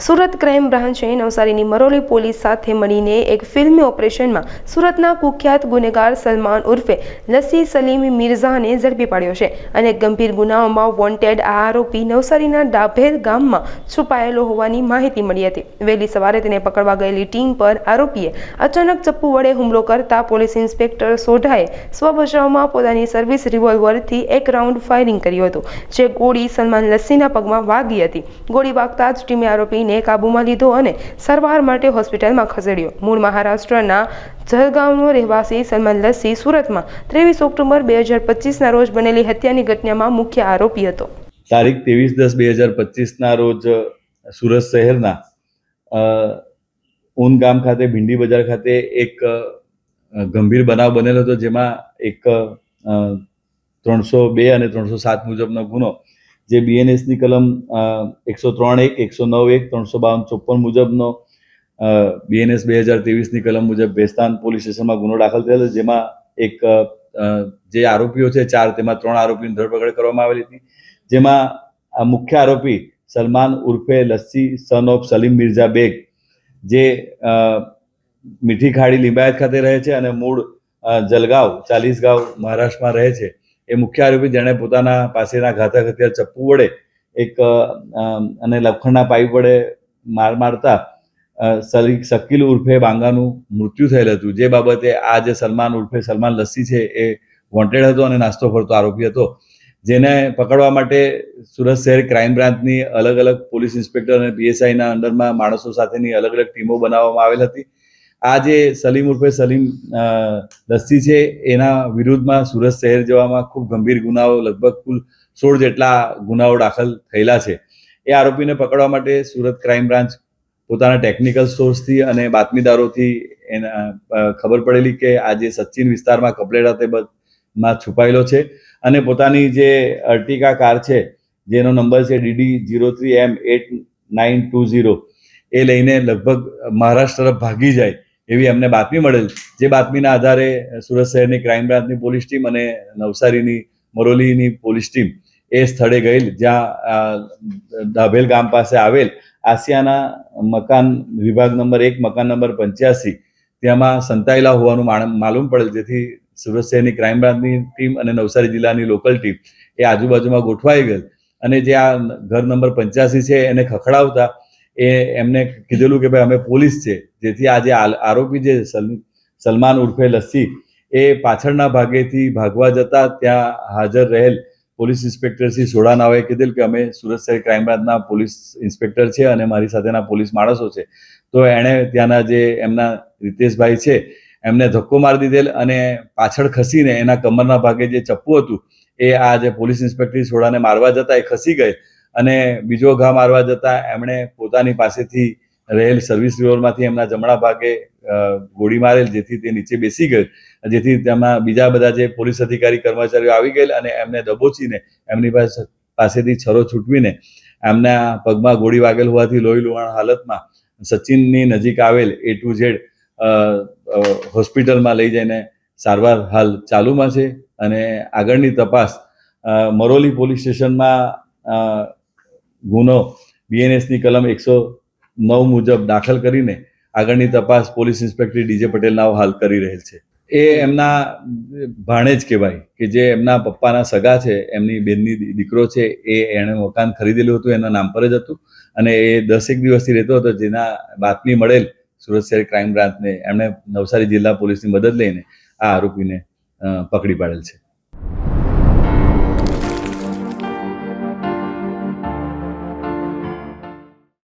Surat crime બ્રાન્ચે નવસારીની Maroli police સાથે મળીને એક ફિલ્મી ઓપરેશનમાં સુરતના કુખ્યાત ગુનેગાર સલમાન ઉર્ફે લસ્સી સલીમ મિર્ઝાને ઝડપી પાડ્યો છે અને ગંભીર ગુનાઓમાં વોન્ટેડ આ આરોપી નવસારીના ડાભેર ગામમાં છુપાયેલો હોવાની માહિતી મળી હતી। વહેલી સવારે તેને પકડવા ગયેલી ટીમ પર આરોપીએ અચાનક ચપ્પુ વડે હુમલો કરતા પોલીસ ઇન્સ્પેક્ટર સોઢાએ સ્વબચાવમાં પોતાની સર્વિસ રિવોલ્વરથી એક રાઉન્ડ ફાયરિંગ કર્યું હતું, જે ગોળી સલમાન લસ્સીના પગમાં વાગી હતી। ગોળી વાગતા જ ટીમે આરોપીને કાબૂમાં લીધો અને સારવાર માટે હોસ્પિટલમાં ખસેડ્યો। મૂળ મહારાષ્ટ્રના જલગાંવનો રહેવાસી સલમાન લસ્સી સુરતમાં 23 ઓક્ટોબર 2025ના રોજ બનેલી હત્યાની ઘટનામાં મુખ્ય આરોપી હતો। તારીખ 23/10/2025ના રોજ સુરત શહેરના ઊન ગામ ખાતે ભીંડી બજાર ખાતે એક ગંભીર બનાવ બનેલો હતો, જેમાં એક 302 અને 307 મુજબનો ગુનો, જે બીએનએસની કલમ 103(1), 109(1), 352(54) મુજબનો બીએનએસ 2023ની કલમ મુજબ ભેસ્તાન પોલીસ સ્ટેશનમાં ગુનો દાખલ થયેલો, જેમાં એક જે આરોપીઓ છે 4, તેમાં 3 આરોપીની ધરપકડ કરવામાં આવેલી હતી। જેમાં આ મુખ્ય આરોપી સલમાન ઉર્ફે લસ્સી સન ઓફ સલીમ મિર્ઝા બેગ, જે મીઠી ખાડી લિંબાયત ખાતે રહે છે અને મૂળ જલગાંવ ચાલીસગાંવ મહારાષ્ટ્રમાં રહે છે, એ મુખ્ય આરોપી જેણે પોતાના પાસેના ઘાતક હથિયાર ચપ્પુ વડે અને લોખંડના પાઇપ વડે મારતા શકીલ ઉર્ફે બાંગાનું મૃત્યુ થયેલ હતું। જે બાબતે આ જે સલમાન ઉર્ફે સલમાન લસ્સી છે એ વોન્ટેડ હતો અને નાસ્તો ફરતો આરોપી હતો, જેને પકડવા માટે સુરત શહેર ક્રાઇમ બ્રાન્ચની અલગ અલગ પોલીસ ઇન્સ્પેક્ટર અને પીએસઆઈના અંડરમાં માણસો સાથેની અલગ અલગ ટીમો બનાવવામાં આવેલ હતી। આ જે સલીમ ઉર્ફે સલીમ લસ્સી છે, એના વિરુદ્ધમાં સુરત શહેર જવામાં ખૂબ ગંભીર ગુનાઓ, લગભગ કુલ 16 જેટલા ગુનાઓ દાખલ થયેલા છે। એ આરોપીને પકડવા માટે સુરત ક્રાઇમ બ્રાન્ચ પોતાના ટેકનિકલ સોર્સથી અને બાતમીદારોથી ખબર પડેલી કે આ જે સચિન વિસ્તારમાં કપલેડા તેમાં છુપાયેલો છે અને પોતાની જે અર્ટિકા કાર છે, જેનો નંબર છે DD03M8920, એ લઈને લગભગ મહારાષ્ટ્ર તરફ ભાગી જાય એવી અમને બાતમી મળેલ। જે બાતમીના આધારે સુરત શહેરની ક્રાઇમ બ્રાન્ચની પોલીસ ટીમ અને નવસારીની મરોલીની પોલીસ ટીમ એ સ્થળે ગયેલ, જ્યાં ડાભેલ ગામ પાસે આવેલ આસિયાના મકાન વિભાગ નંબર 1, મકાન નંબર 85, તેમાં સંતાયેલા હોવાનું માલુમ પડેલ। જેથી સુરત શહેરની ક્રાઇમ બ્રાન્ચની ટીમ અને નવસારી જિલ્લાની લોકલ ટીમ એ આજુબાજુમાં ગોઠવાઈ ગયેલ અને જે આ ઘર નંબર 85 છે એને ખખડાવતા એમને કીધેલું કે ભાઈ અમે પોલીસ છે। જેથી આ જે આરોપી જે સલમાન ઉર્ફે લસ્સી એ પાછળના ભાગેથી ભાગવા જતા ત્યાં હાજર રહેલ પોલીસ ઇન્સ્પેક્ટર શ્રી સોડાનાઓએ કીધેલ કે અમે સુરત શહેર ક્રાઇમ બ્રાન્ચના પોલીસ ઇન્સ્પેક્ટર છે અને મારી સાથેના પોલીસ માણસો છે। તો એણે ત્યાંના જે એમના રીતેશભાઈ છે એમને ધક્કો મારી દીધેલ અને પાછળ ખસીને એના કમરના ભાગે જે ચપ્પુ હતું એ આ જે પોલીસ ઇન્સ્પેક્ટર સોડાને મારવા જતા એ ખસી ગઈ અને બીજો ઘા મારવા જતા એમણે પોતાની પાસેથી રહેલ સર્વિસ રિવોલ્વરમાંથી એમના જમણા ભાગે ગોળી મારેલ, જેથી તે નીચે બેસી ગયેલ। જેથી તેમાં બીજા બધા જે પોલીસ અધિકારી કર્મચારીઓ આવી ગયેલ અને એમને દબોચીને એમની પાસેથી છરો છૂટવીને એમના પગમાં ગોળી વાગેલ હોવાથી લોહી લુહાણ હાલતમાં સચિનની નજીક આવેલ A to Z હોસ્પિટલમાં લઈ જઈને સારવાર હાલ ચાલુમાં છે અને આગળની તપાસ મરોલી પોલીસ સ્ટેશનમાં ગુનો બીએનએસની કલમ 109 મુજબ દાખલ કરીને આગળની તપાસ પોલીસ ઇન્સ્પેક્ટર DJ પટેલ નાઓ હાલ કરી રહેલ છે। એ એમના ભાણેજ કહેવાય કે જે એમના પપ્પાના સગા છે, એમની બેનની દીકરો છે, એણે મકાન ખરીદેલું હતું, એના નામ પર જ હતું અને એ 10 દિવસથી રહેતો હતો। જેના બાતમી મળેલ સુરત શહેર ક્રાઇમ બ્રાન્ચને એમણે નવસારી જિલ્લા પોલીસની મદદ લઈને આ આરોપીને પકડી પાડેલ છે।